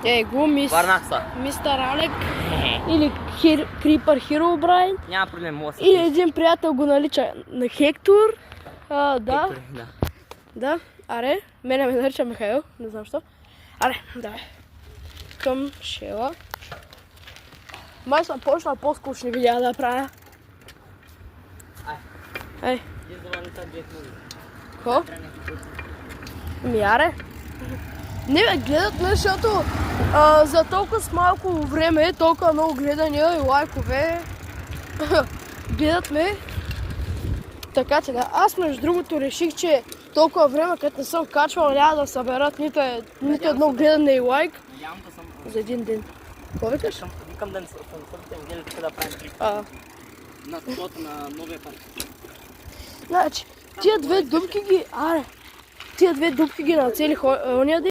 Ей го, мистер Алек или Крипър Хиробрайн. Няма проблем, мога да И един приятел го нарича на Хектор. Да. Хектор, Да, аре, мене ме нарича Михаил, не знам що. Аре, давай. Към шела. Май съм почнал по-скучни видеа да правя. Ай. Ко? Аре. Не бе, гледат ме, защото за толкова с малко време, толкова много гледания и лайкове, гледат ме. Така че да, аз между другото реших, че толкова време, като не съм качвал, няма да съберат нито едно гледане и лайк. Надявам да съм... За един ден. Какво викаш? Викам да не съм неделя така да правим клип. На входа на новия парк. Значи, тия две дупки ги... Аре! Тия две дупки ги нацелих ония ден.